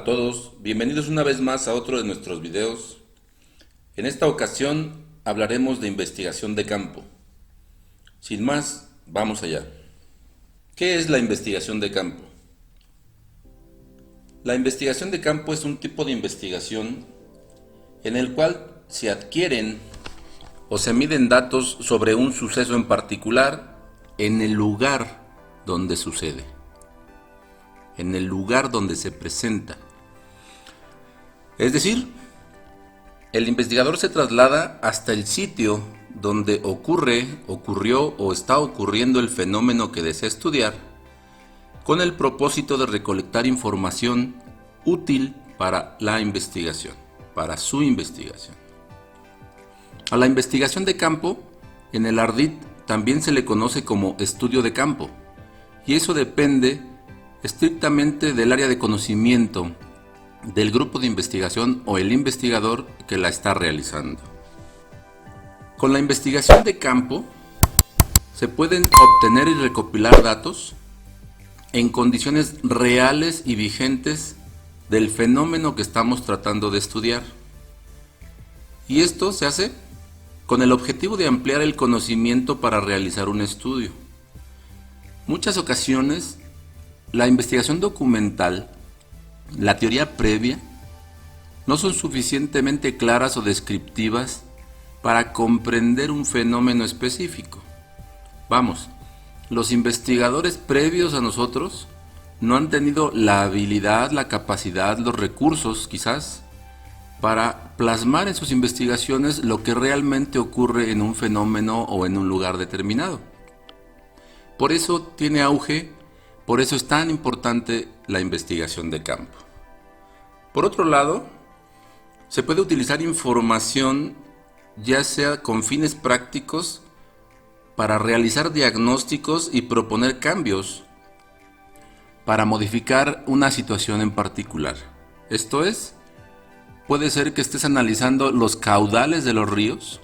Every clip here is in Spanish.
a todos, bienvenidos una vez más a otro de nuestros videos. En esta ocasión hablaremos de investigación de campo. Sin más, vamos allá. ¿Qué es la investigación de campo? La investigación de campo es un tipo de investigación en el cual se adquieren o se miden datos sobre un suceso en particular en el lugar donde sucede, en el lugar donde se presenta. Es decir, el investigador se traslada hasta el sitio donde ocurrió o está ocurriendo el fenómeno que desea estudiar, con el propósito de recolectar información útil para la investigación, para su investigación. A la investigación de campo, en el Ardid también se le conoce como estudio de campo, y eso depende estrictamente del área de conocimiento del grupo de investigación o el investigador que la está realizando. Con la investigación de campo se pueden obtener y recopilar datos en condiciones reales y vigentes del fenómeno que estamos tratando de estudiar. Y esto se hace con el objetivo de ampliar el conocimiento para realizar un estudio. Muchas ocasiones, la investigación documental, la teoría previa, no son suficientemente claras o descriptivas para comprender un fenómeno específico. Vamos, los investigadores previos a nosotros no han tenido la habilidad, la capacidad, los recursos quizás, para plasmar en sus investigaciones lo que realmente ocurre en un fenómeno o en un lugar determinado. Por eso tiene auge, por eso es tan importante la investigación de campo. Por otro lado, se puede utilizar información ya sea con fines prácticos para realizar diagnósticos y proponer cambios para modificar una situación en particular. Esto es, puede ser que estés analizando los caudales de los ríos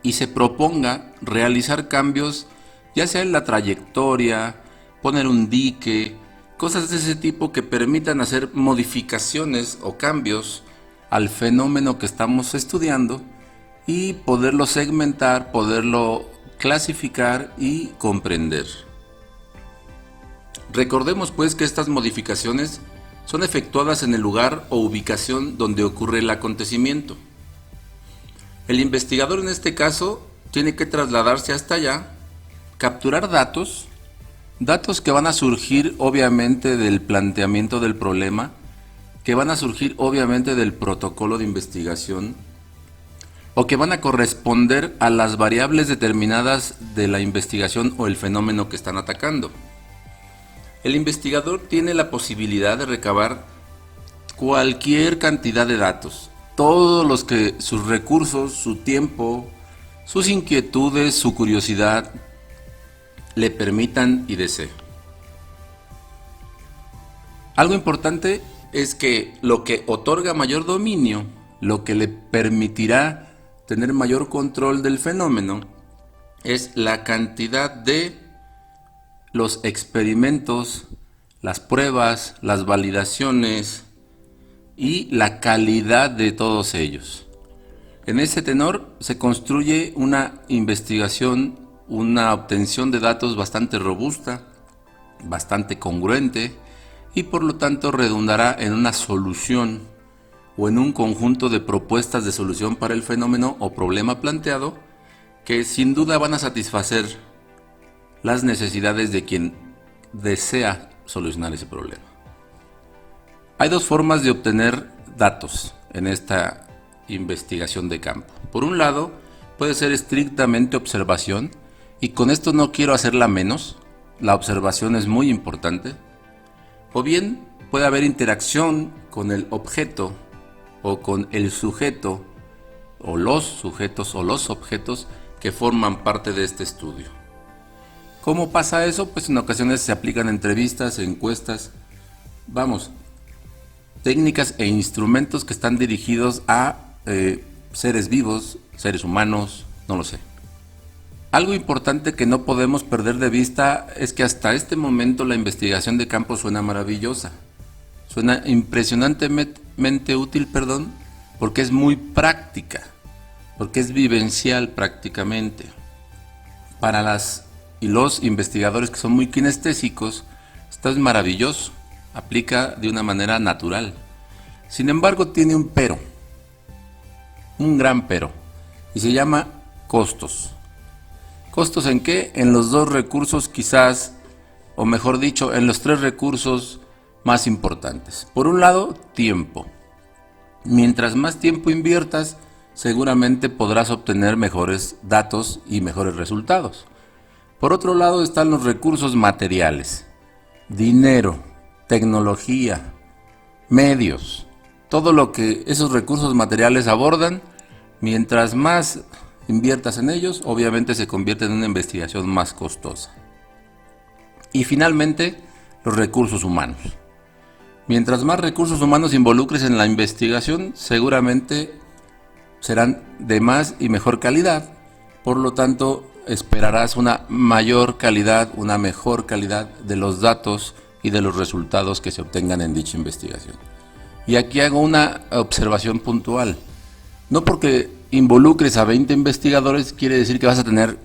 y se proponga realizar cambios ya sea en la trayectoria, poner un dique, cosas de ese tipo que permitan hacer modificaciones o cambios al fenómeno que estamos estudiando y poderlo segmentar, poderlo clasificar y comprender. Recordemos pues que estas modificaciones son efectuadas en el lugar o ubicación donde ocurre el acontecimiento. El investigador en este caso tiene que trasladarse hasta allá, capturar datos que van a surgir obviamente del planteamiento del problema, que van a surgir obviamente del protocolo de investigación, o que van a corresponder a las variables determinadas de la investigación o el fenómeno que están atacando. El investigador tiene la posibilidad de recabar cualquier cantidad de datos, todos los que sus recursos, su tiempo, sus inquietudes, su curiosidad le permitan y desee. Algo importante es que lo que otorga mayor dominio, lo que le permitirá tener mayor control del fenómeno, es la cantidad de los experimentos, las pruebas, las validaciones y la calidad de todos ellos. En ese tenor se construye una investigación, una obtención de datos bastante robusta, bastante congruente y por lo tanto redundará en una solución o en un conjunto de propuestas de solución para el fenómeno o problema planteado que sin duda van a satisfacer las necesidades de quien desea solucionar ese problema. Hay dos formas de obtener datos en esta investigación de campo. Por un lado, puede ser estrictamente observación, y con esto no quiero hacerla menos, la observación es muy importante, o bien puede haber interacción con el objeto o con el sujeto o los sujetos o los objetos que forman parte de este estudio. ¿Cómo pasa eso? Pues en ocasiones se aplican entrevistas, encuestas, técnicas e instrumentos que están dirigidos a seres vivos, seres humanos, no lo sé. Algo importante que no podemos perder de vista es que hasta este momento la investigación de campo suena maravillosa. Suena impresionantemente útil, porque es muy práctica, porque es vivencial prácticamente. Para las y los investigadores que son muy kinestésicos, esto es maravilloso, aplica de una manera natural. Sin embargo, tiene un pero, un gran pero, y se llama costos. ¿Costos en qué? En los dos recursos quizás, o mejor dicho, en los tres recursos más importantes. Por un lado, tiempo. Mientras más tiempo inviertas, seguramente podrás obtener mejores datos y mejores resultados. Por otro lado están los recursos materiales, dinero, tecnología, medios, todo lo que esos recursos materiales abordan. Mientras más inviertas en ellos, obviamente se convierte en una investigación más costosa. Y finalmente, los recursos humanos. Mientras más recursos humanos involucres en la investigación, seguramente serán de más y mejor calidad. Por lo tanto, esperarás una mayor calidad, una mejor calidad de los datos y de los resultados que se obtengan en dicha investigación. Y aquí hago una observación puntual. No porque involucres a 20 investigadores quiere decir que vas a tener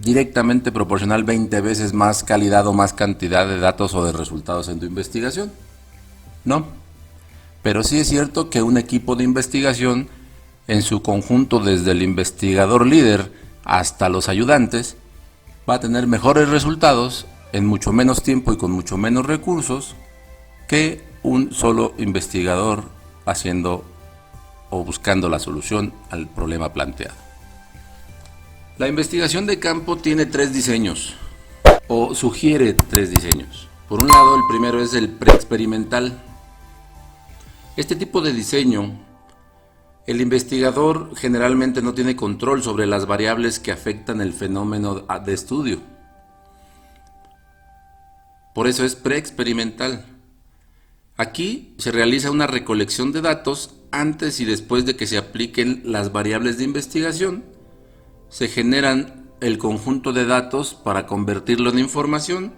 directamente proporcional 20 veces más calidad o más cantidad de datos o de resultados en tu investigación. No. Pero sí es cierto que un equipo de investigación, en su conjunto desde el investigador líder hasta los ayudantes, va a tener mejores resultados en mucho menos tiempo y con mucho menos recursos que un solo investigador haciendo o buscando la solución al problema planteado. La investigación de campo tiene tres diseños, o sugiere tres diseños. Por un lado, el primero es el preexperimental. Este tipo de diseño, el investigador generalmente no tiene control sobre las variables que afectan el fenómeno de estudio. Por eso es preexperimental. Aquí se realiza una recolección de datos antes y después de que se apliquen las variables de investigación. Se generan el conjunto de datos para convertirlo en información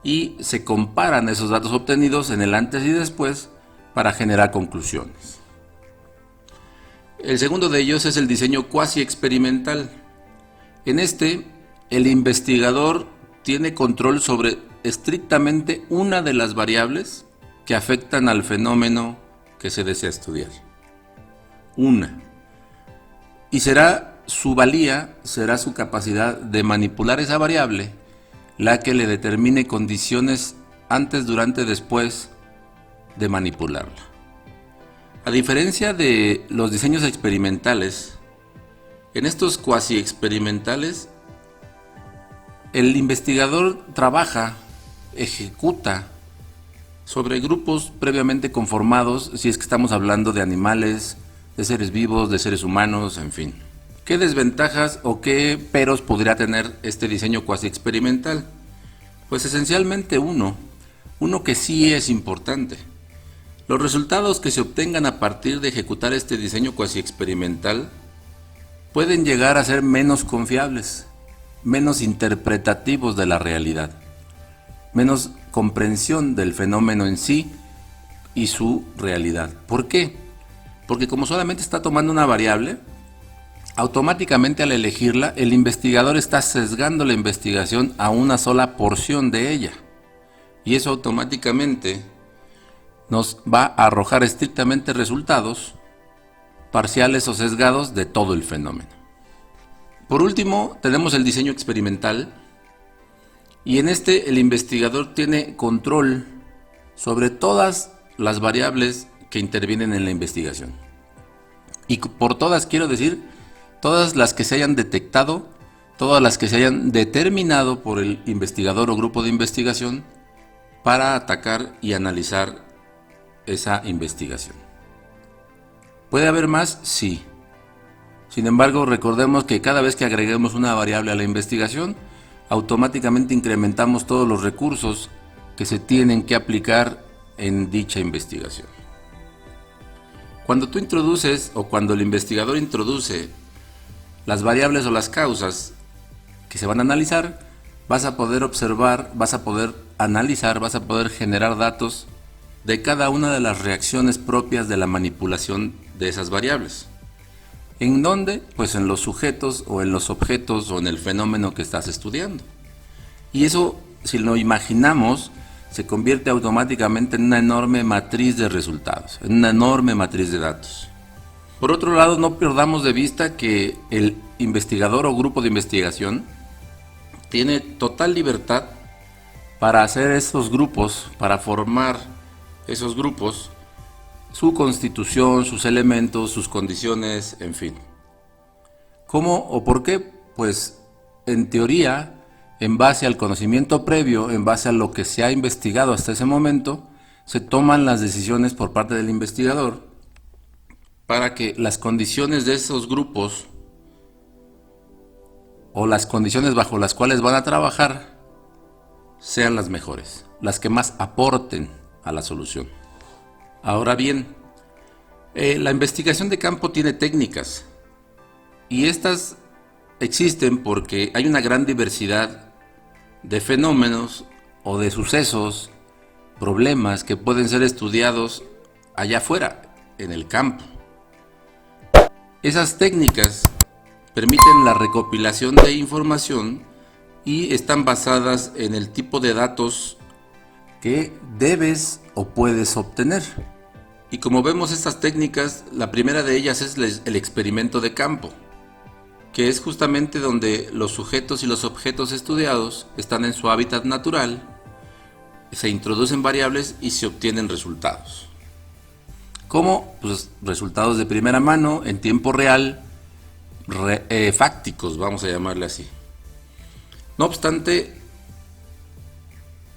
y se comparan esos datos obtenidos en el antes y después para generar conclusiones. El segundo de ellos es el diseño cuasi experimental. En este, el investigador tiene control sobre estrictamente una de las variables que afectan al fenómeno que se desea estudiar. Una. Y será su valía, será su capacidad de manipular esa variable la que le determine condiciones antes, durante, después de manipularla. A diferencia de los diseños experimentales, en estos cuasi experimentales, el investigador trabaja, ejecuta sobre grupos previamente conformados, si es que estamos hablando de animales, de seres vivos, de seres humanos, en fin. ¿Qué desventajas o qué peros podría tener este diseño cuasi experimental? Pues esencialmente uno que sí es importante. Los resultados que se obtengan a partir de ejecutar este diseño cuasi experimental pueden llegar a ser menos confiables, menos interpretativos de la realidad, menos comprensión del fenómeno en sí y su realidad. ¿Por qué? Porque como solamente está tomando una variable, automáticamente al elegirla, el investigador está sesgando la investigación a una sola porción de ella. Y eso automáticamente nos va a arrojar estrictamente resultados parciales o sesgados de todo el fenómeno. Por último, tenemos el diseño experimental. Y en este el investigador tiene control sobre todas las variables que intervienen en la investigación. Y por todas quiero decir, todas las que se hayan detectado, todas las que se hayan determinado por el investigador o grupo de investigación para atacar y analizar esa investigación. ¿Puede haber más? Sí. Sin embargo, recordemos que cada vez que agreguemos una variable a la investigación, automáticamente incrementamos todos los recursos que se tienen que aplicar en dicha investigación. Cuando tú introduces o cuando el investigador introduce las variables o las causas que se van a analizar, vas a poder observar, vas a poder analizar, vas a poder generar datos de cada una de las reacciones propias de la manipulación de esas variables. ¿En dónde? Pues en los sujetos o en los objetos o en el fenómeno que estás estudiando. Y eso, si lo imaginamos, se convierte automáticamente en una enorme matriz de resultados, en una enorme matriz de datos. Por otro lado, no perdamos de vista que el investigador o grupo de investigación tiene total libertad para hacer esos grupos, para formar esos grupos, su constitución, sus elementos, sus condiciones, en fin. ¿Cómo o por qué? Pues en teoría, en base al conocimiento previo, en base a lo que se ha investigado hasta ese momento, se toman las decisiones por parte del investigador para que las condiciones de esos grupos o las condiciones bajo las cuales van a trabajar sean las mejores, las que más aporten a la solución. Ahora bien, la investigación de campo tiene técnicas y estas existen porque hay una gran diversidad de fenómenos o de sucesos, problemas que pueden ser estudiados allá afuera, en el campo. Esas técnicas permiten la recopilación de información y están basadas en el tipo de datos que debes o puedes obtener. Y como vemos estas técnicas, la primera de ellas es el experimento de campo, que es justamente donde los sujetos y los objetos estudiados están en su hábitat natural, se introducen variables y se obtienen resultados. ¿Cómo? Pues resultados de primera mano, en tiempo real, fácticos, vamos a llamarle así. No obstante,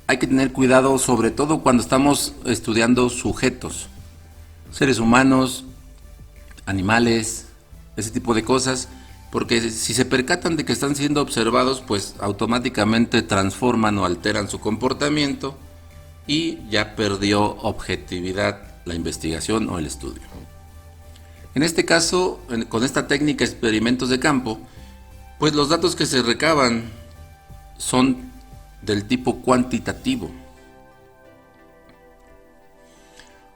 hay que tener cuidado, sobre todo cuando estamos estudiando sujetos, seres humanos, animales, ese tipo de cosas, porque si se percatan de que están siendo observados, pues automáticamente transforman o alteran su comportamiento y ya perdió objetividad la investigación o el estudio. En este caso, con esta técnica experimentos de campo, pues los datos que se recaban son del tipo cuantitativo.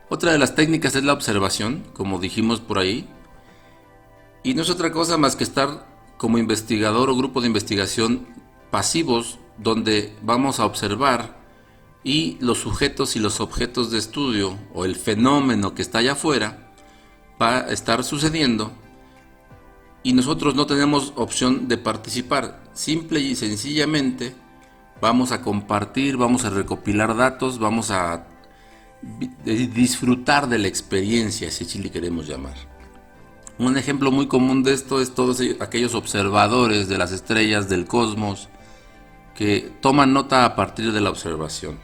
Otra de las técnicas es la observación, como dijimos por ahí, y no es otra cosa más que estar como investigador o grupo de investigación pasivos, donde vamos a observar y los sujetos y los objetos de estudio o el fenómeno que está allá afuera va a estar sucediendo y nosotros no tenemos opción de participar. Simple y sencillamente vamos a compartir, vamos a recopilar datos, vamos a disfrutar de la experiencia, si así le queremos llamar. Un ejemplo muy común de esto es todos aquellos observadores de las estrellas del cosmos que toman nota a partir de la observación.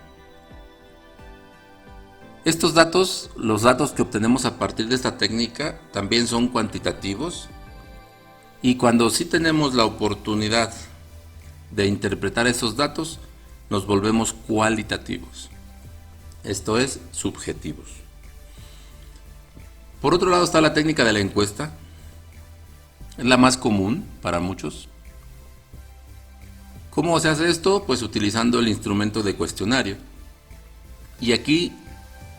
Estos datos, los datos que obtenemos a partir de esta técnica, también son cuantitativos y cuando sí tenemos la oportunidad de interpretar esos datos, nos volvemos cualitativos, esto es, subjetivos. Por otro lado está la técnica de la encuesta, es la más común para muchos. ¿Cómo se hace esto? Pues utilizando el instrumento de cuestionario. Y aquí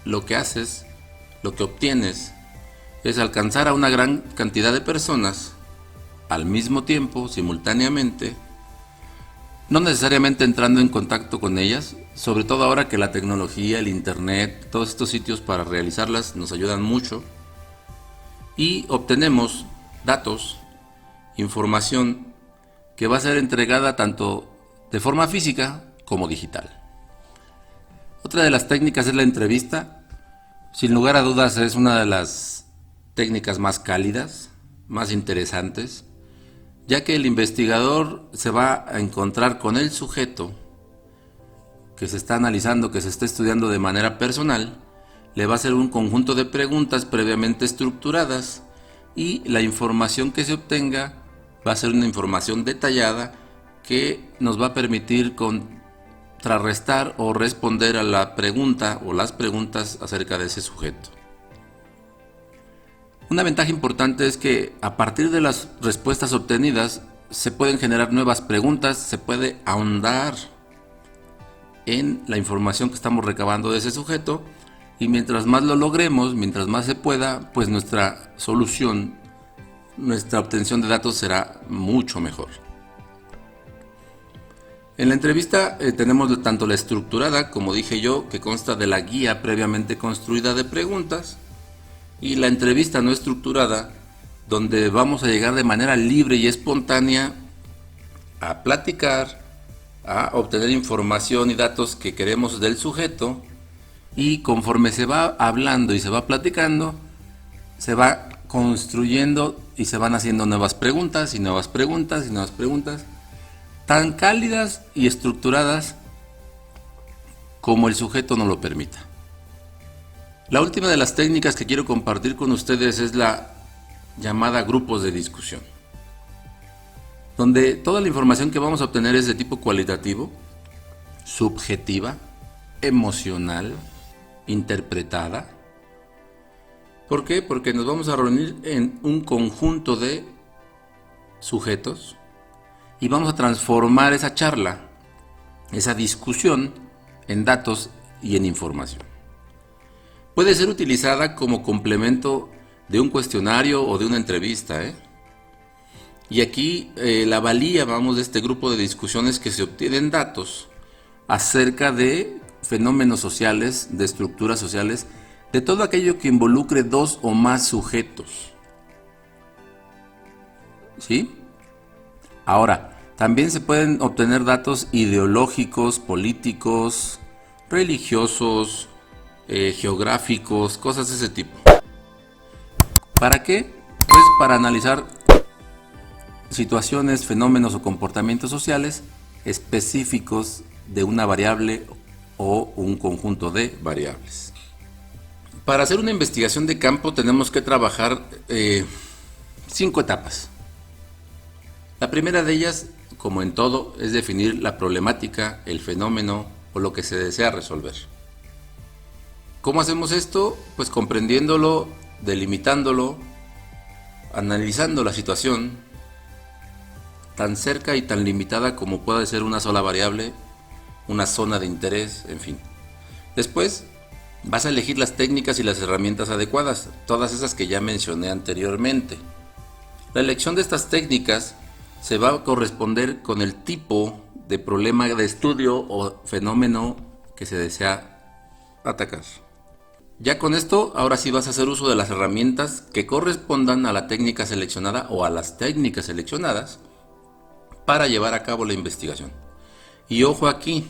lo que haces, lo que obtienes, es alcanzar a una gran cantidad de personas al mismo tiempo, simultáneamente, no necesariamente entrando en contacto con ellas, sobre todo ahora que la tecnología, el internet, todos estos sitios para realizarlas nos ayudan mucho, y obtenemos datos, información que va a ser entregada tanto de forma física como digital. Otra de las técnicas es la entrevista. Sin lugar a dudas es una de las técnicas más cálidas, más interesantes, ya que el investigador se va a encontrar con el sujeto que se está analizando, que se está estudiando de manera personal, le va a hacer un conjunto de preguntas previamente estructuradas y la información que se obtenga va a ser una información detallada que nos va a permitir contrarrestar o responder a la pregunta o las preguntas acerca de ese sujeto. Una ventaja importante es que a partir de las respuestas obtenidas se pueden generar nuevas preguntas, se puede ahondar en la información que estamos recabando de ese sujeto y mientras más lo logremos, mientras más se pueda, pues nuestra solución, nuestra obtención de datos será mucho mejor. En la entrevista tenemos tanto la estructurada, como dije yo, que consta de la guía previamente construida de preguntas, y la entrevista no estructurada, donde vamos a llegar de manera libre y espontánea a platicar, a obtener información y datos que queremos del sujeto, y conforme se va hablando y se va platicando, se va construyendo y se van haciendo nuevas preguntas y nuevas preguntas y nuevas preguntas, tan cálidas y estructuradas como el sujeto nos lo permita. La última de las técnicas que quiero compartir con ustedes es la llamada grupos de discusión, donde toda la información que vamos a obtener es de tipo cualitativo, subjetiva, emocional, interpretada. ¿Por qué? Porque nos vamos a reunir en un conjunto de sujetos y vamos a transformar esa charla, esa discusión, en datos y en información. Puede ser utilizada como complemento de un cuestionario o de una entrevista, Y aquí la valía, de este grupo de discusiones que se obtienen datos acerca de fenómenos sociales, de estructuras sociales, de todo aquello que involucre dos o más sujetos. ¿Sí? Ahora, también se pueden obtener datos ideológicos, políticos, religiosos, geográficos, cosas de ese tipo. ¿Para qué? Pues para analizar situaciones, fenómenos o comportamientos sociales específicos de una variable o un conjunto de variables. Para hacer una investigación de campo tenemos que trabajar 5 etapas. La primera de ellas, como en todo, es definir la problemática, el fenómeno o lo que se desea resolver. ¿Cómo hacemos esto? Pues comprendiéndolo, delimitándolo, analizando la situación, tan cerca y tan limitada como puede ser una sola variable, una zona de interés, en fin. Después vas a elegir las técnicas y las herramientas adecuadas, todas esas que ya mencioné anteriormente. La elección de estas técnicas se va a corresponder con el tipo de problema de estudio o fenómeno que se desea atacar. Ya con esto, ahora sí vas a hacer uso de las herramientas que correspondan a la técnica seleccionada o a las técnicas seleccionadas para llevar a cabo la investigación. Y ojo aquí,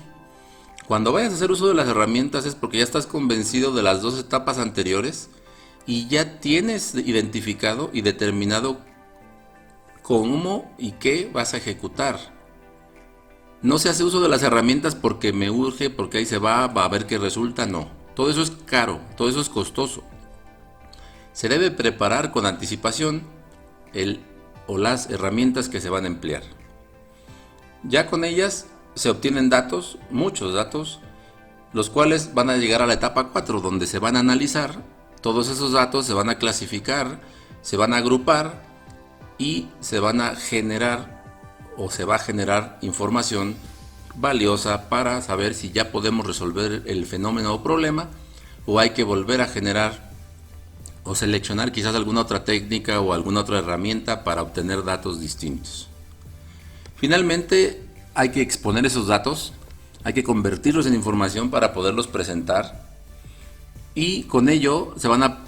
cuando vayas a hacer uso de las herramientas es porque ya estás convencido de las 2 etapas anteriores y ya tienes identificado y determinado cómo y qué vas a ejecutar. No se hace uso de las herramientas porque me urge, porque ahí se va a ver qué resulta, no. Todo eso es caro, todo eso es costoso. Se debe preparar con anticipación el o las herramientas que se van a emplear. Ya con ellas se obtienen datos, muchos datos, los cuales van a llegar a la etapa 4, donde se van a analizar, todos esos datos se van a clasificar, se van a agrupar y se van a generar o se va a generar información valiosa para saber si ya podemos resolver el fenómeno o problema o hay que volver a generar o seleccionar quizás alguna otra técnica o alguna otra herramienta para obtener datos distintos. Finalmente, hay que exponer esos datos, hay que convertirlos en información para poderlos presentar y con ello se van a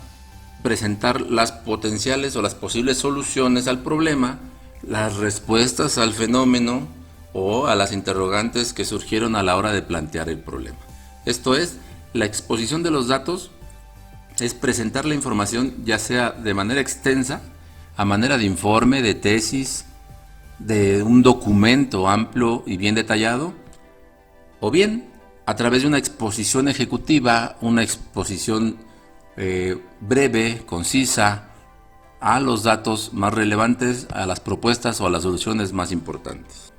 presentar las potenciales o las posibles soluciones al problema, las respuestas al fenómeno o a las interrogantes que surgieron a la hora de plantear el problema. Esto es, la exposición de los datos es presentar la información ya sea de manera extensa, a manera de informe, de tesis, de un documento amplio y bien detallado, o bien a través de una exposición ejecutiva, una exposición breve, concisa, a los datos más relevantes, a las propuestas o a las soluciones más importantes.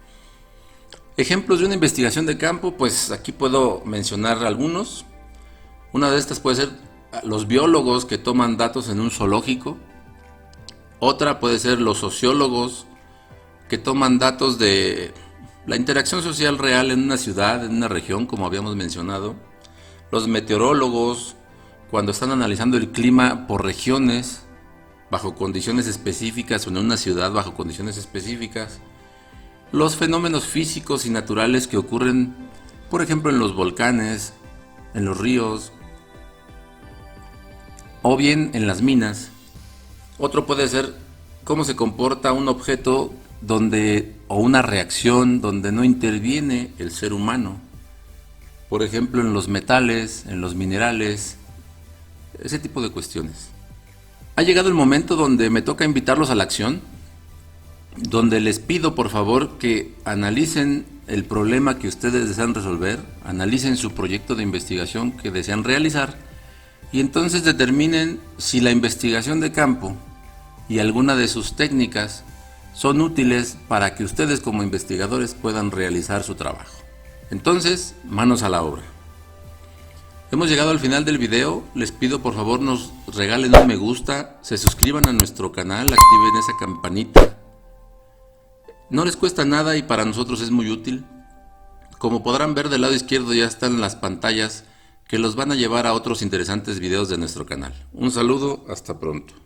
Ejemplos de una investigación de campo, pues aquí puedo mencionar algunos. Una de estas puede ser los biólogos que toman datos en un zoológico. Otra puede ser los sociólogos que toman datos de la interacción social real en una ciudad, en una región, como habíamos mencionado. Los meteorólogos, cuando están analizando el clima por regiones, bajo condiciones específicas o en una ciudad bajo condiciones específicas, los fenómenos físicos y naturales que ocurren, por ejemplo, en los volcanes, en los ríos, o bien en las minas. Otro puede ser cómo se comporta un objeto o una reacción donde no interviene el ser humano. Por ejemplo, en los metales, en los minerales, ese tipo de cuestiones. Ha llegado el momento donde me toca invitarlos a la acción, donde les pido por favor que analicen el problema que ustedes desean resolver, analicen su proyecto de investigación que desean realizar y entonces determinen si la investigación de campo y alguna de sus técnicas son útiles para que ustedes como investigadores puedan realizar su trabajo. Entonces, manos a la obra. Hemos llegado al final del video, les pido por favor nos regalen un me gusta, se suscriban a nuestro canal, activen esa campanita. No les cuesta nada y para nosotros es muy útil. Como podrán ver del lado izquierdo ya están las pantallas que los van a llevar a otros interesantes videos de nuestro canal. Un saludo, hasta pronto.